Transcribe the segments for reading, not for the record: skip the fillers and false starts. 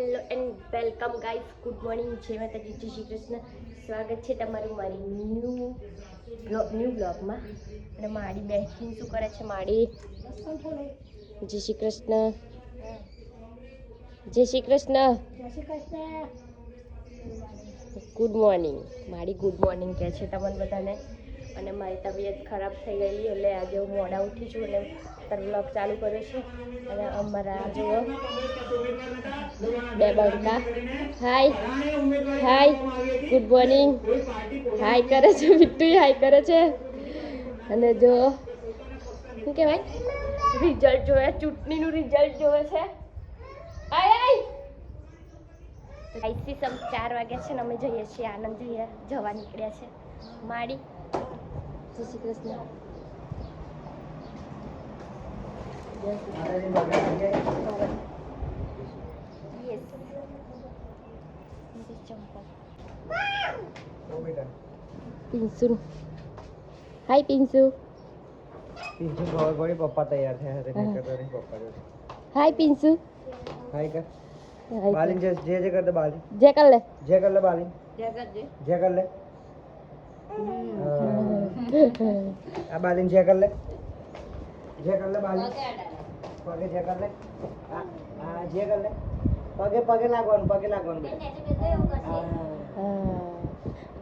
Hello and welcome guys, good morning, જય માતાજી, જય શ્રી કૃષ્ણ. સ્વાગત છે તમારું મારી ન્યૂ બ્લોગમાં. અને મારી બેન શું કરે છે? મારી જય શ્રી કૃષ્ણ, જય શ્રી કૃષ્ણ, ગુડ મોર્નિંગ. મારી ગુડ મોર્નિંગ કહે છે તમને બધાને. અને મારી તબિયત ખરાબ થઈ ગયેલી એટલે આજે હું મોડા ઉઠી છું એટલે બ્લોગ ચાલુ કર્યો છે. અને અમારા જુઓ બે બળકા હાય હાય ગુડ મોર્નિંગ હાય કરે છે. બિટ્ટુ હાય કરે છે. અને જો શું કહેવાય, રિઝલ્ટ જોવે, ચૂંટણીનું રિઝલ્ટ જોવે છે. આય આય આઈસી સમ 4 વાગ્યા છે ને અમે જઈએ છીએ આનંદ જવા નીકળ્યા છે. માડી જય શ્રી કૃષ્ણ. પિન્સુ હાય પિન્સુ. પિન્સુ ખબર પડી પપ્પા તૈયાર થયા હતા ને કરતો નહીં પપ્પા જોડે. હાય પિન્સુ. હાય કર બાલિન જે કર દે બાલિન જે કર લે બાલિન જે કર લે આ બાલિન જે કર લે બાલિન પગે જે કર લે આ જે કર લે પગે લાગવાનું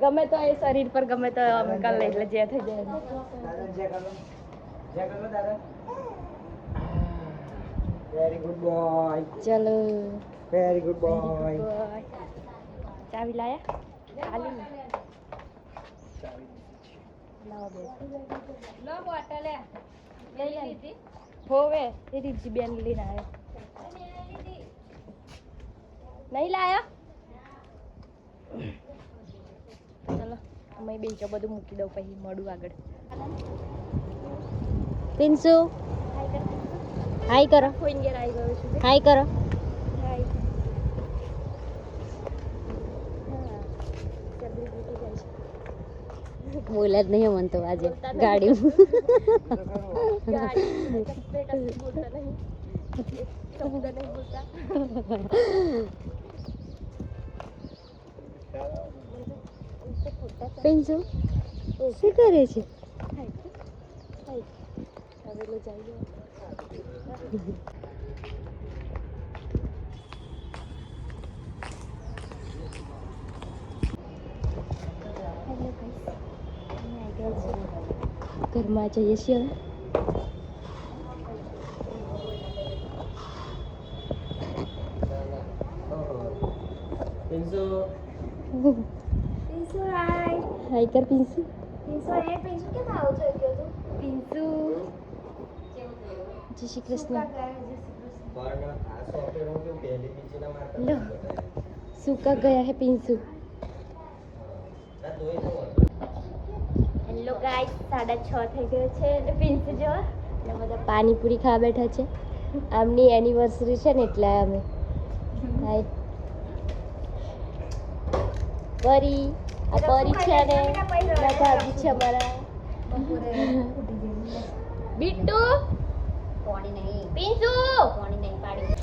ગમે તો એ શરીર પર ગમે તો અમે કરી લે એટલે જે થઈ જાય. જે કર લો દાદા. Very good boy. ચલો વેરી ગુડ બોય. ચાવી લાયા ખાલી લો બોટલ લઈ લીધી હોવે એ રીજી બેન લઈને આવ્યો નહીં લાયા. ચલો અમે બેજો બધું મૂકી દઉં પછી મળું આગળ. પિન્સુ હાય કરો. ફોઈન ઘેર આવી ગયો છું. હાય કરો. હાય. બોલ્યા જ નહીં મન તો આજે ગાડી પિન્સુ શું કરે છે? હવે લો જઈએ. ઘરમાં જઈએ છીએ હવે. પિન્સુ હાય કર પિન્સુ. પિન્સુ જય શ્રી કૃષ્ણ. લો સુકા ગયા હે પિન્સુ. હેલો ગાઈસ, 6:30 થઈ ગયો છે અને પિન્સુ જો એટલે બધા પાણીપુરી ખાવા બેઠા છે. આમની એનિવર્સરી છે ને એટલે અમે હાય પરી આ પરી છે ને ભાભી છે અમારા બિટ્ટુ પાણી નહીં પિન્સુ પાણી નહીં પાડી.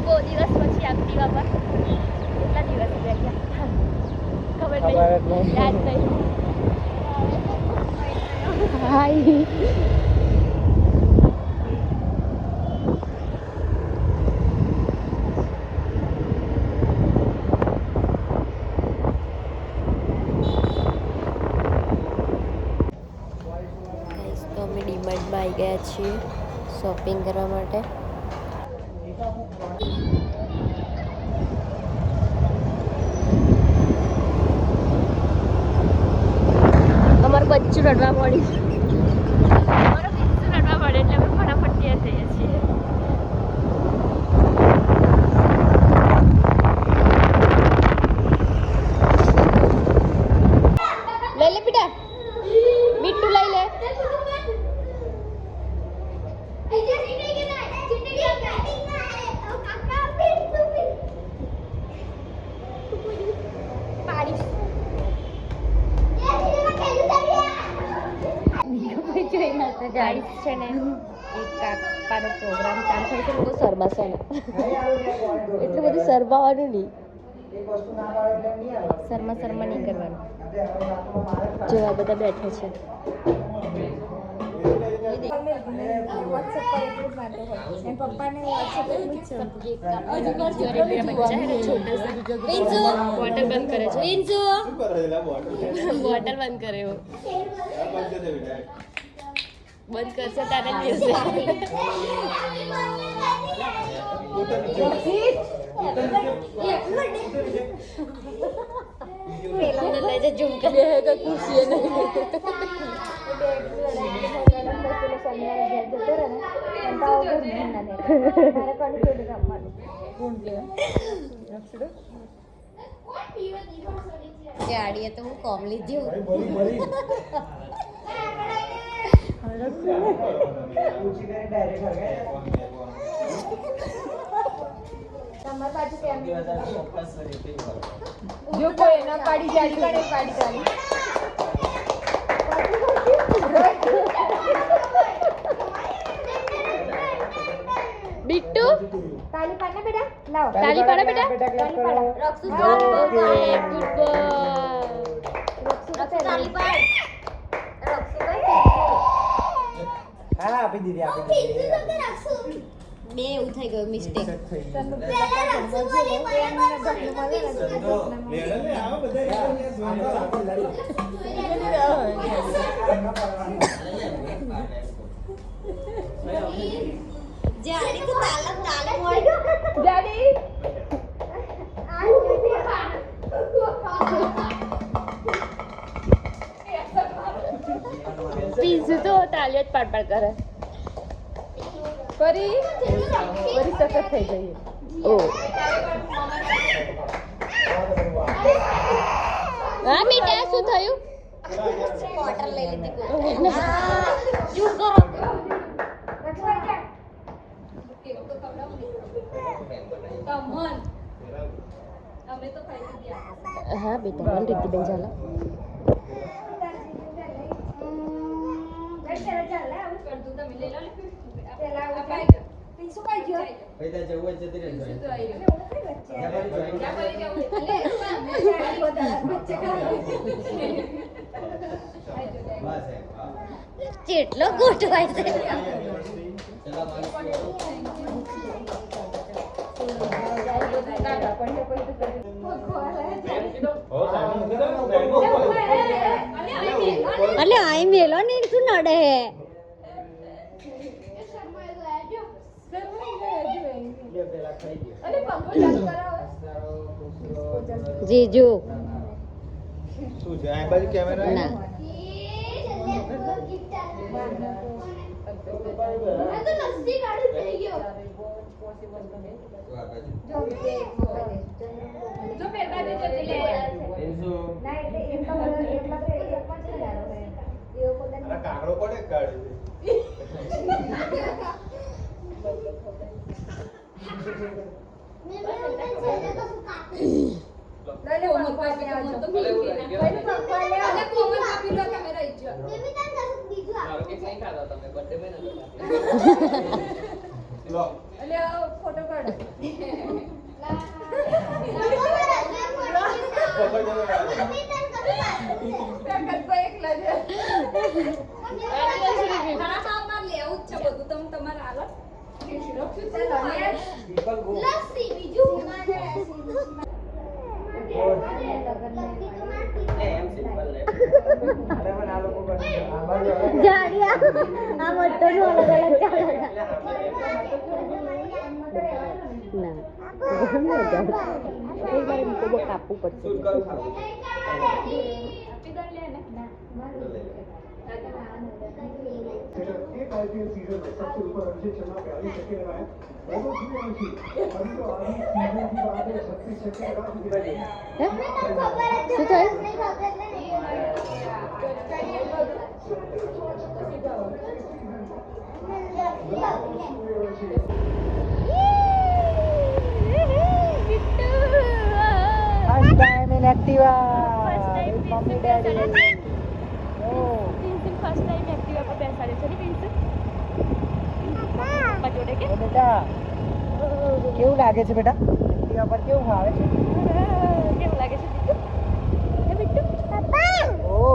બહુ દિવસ પછી એક્ટિવા પર કેટલા દિવસ ગયા ખબર નહીં, યાદ નહીં. હાય તો અમે ડીમાર્ટમાં આવી ગયા છીએ શોપિંગ કરવા માટે. અમારું બચ્ચું રડવા પડ્યું. અમારું બચ્ચું રડવા પડે એટલે અમે ફટાફટ ત્યાં જઈએ છીએ. લઈ લે બેટા, બિટ્ટુ લઈ લે. તો ગાઈસ છે ને એક કાપાનો પ્રોગ્રામ ચાલુ થયો છે લોકો શરમાશે ને એટલું બધું શરમાવાનું નહીં શરમા નહીં કરવાનું જેવા બધા બેઠે છે બોટલ બંધ કરે છે બોટલ બંધ કરે એવો બંધ કરશે તારે દિવસે ઝૂમ કરે ખુશી ગાડીએ તો હું કોમ લીધી જો કોઈ એના પાડી જાડી કાઢે પાડી ચાલી बिट्टू તાલી પાડને બેટા લાવ ताली पाड़ा बेटा તાલી પાડ रक्सू ओके गुड बॉय તાલી પાડ હા આપી દીધી બે એવું થઈ ગયું મિસ્ટેક જાડી તો તાલમ વાળી જાડી પીઝુ તો તાલિયો જ પાડ પાડ કરે ફરી સખત થઈ ગઈ ઓ હા મીઠા શું થયું ક્વાર્ટર લઈ લીધી શું કરો હા બેટા મને રીતિબેન ચાલો કેટલો ગોઠવાય છે અલે આઈ મેલો ને શું નડે જીજુ શું છે આ બાજુ કેમેરા ના જો પેલા દે જતી લે ના એટલે એટલા કાગડો કોને કાઢ્યો ફોટો કાઢ જાડિયા આ મોટો નો અલગ અલગ ચાલે ના એક વાર મૂકો બહુ કાપવું પડશે एक आईपीएल सीजन में सबसे ऊपर अभिषेक शर्मा 42 छक्के लगाए वैभव सूर्यवंशी अभी तो आधी सीजन की बात है 36 छक्के लगा चुके हैं શું થયું first time in Activa First time mummy physical daddy challenge. ઓ ફર્સ્ટ ટાઈમ એક્ટિવા પર બેસાડે છે ને પિન્સુ પપ્પા જોડે કે તો બેટા કેવું લાગે છે બેટા એક્ટિવા પર કેવું ફાવે છે કેવું લાગે છે બિટ્ટુ હે બિટ્ટુ પપ્પા ઓ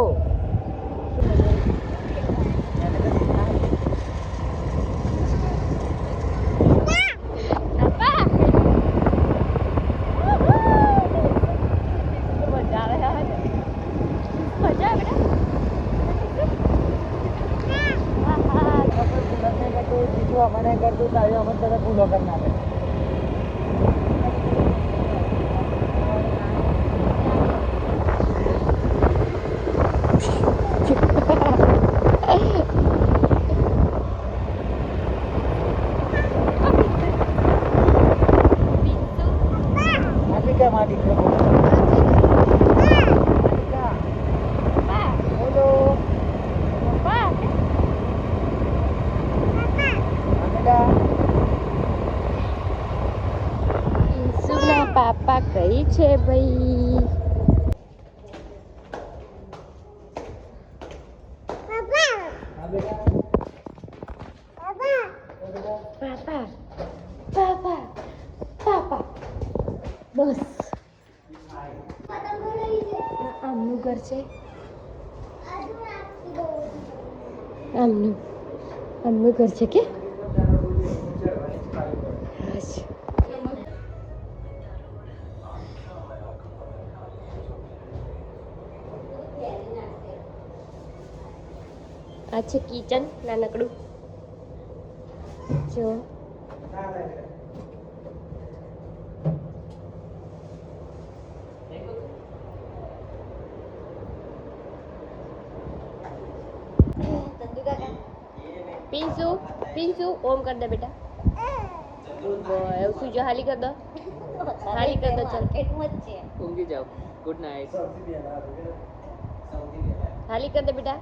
પપ્પા મજા આવે હા મજા આવે બેટા હા હા જીજુ અમને કરતું તારે અમને તરફ ભૂલો કરી નાખે આપી કે મારી દીકરો બોલો બેટા પિન્સુના પાપા કઈ છે ભાઈ હા બેટા પાપા પાપા પાપા બસ આમનું ઘર છે આમનું ઘર છે કે આ છે કિચન નાનકડું જો પિન્સુ પિન્સુ ઓમ કર દે બેટા ગુડ બોય એવું સુજો હાલી કર દો હાલી કર દો ચાલ ઊંઘી જાઓ ગુડ નાઇટ હાલી કર દે બેટા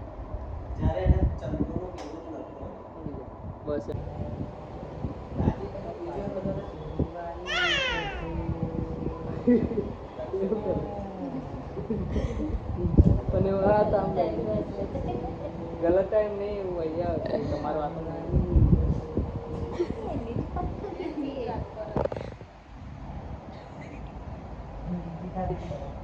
બસ અને વાત આમ ગલત ટાઈમ નહીં એવું અહીંયા તમારું વાત Thank you.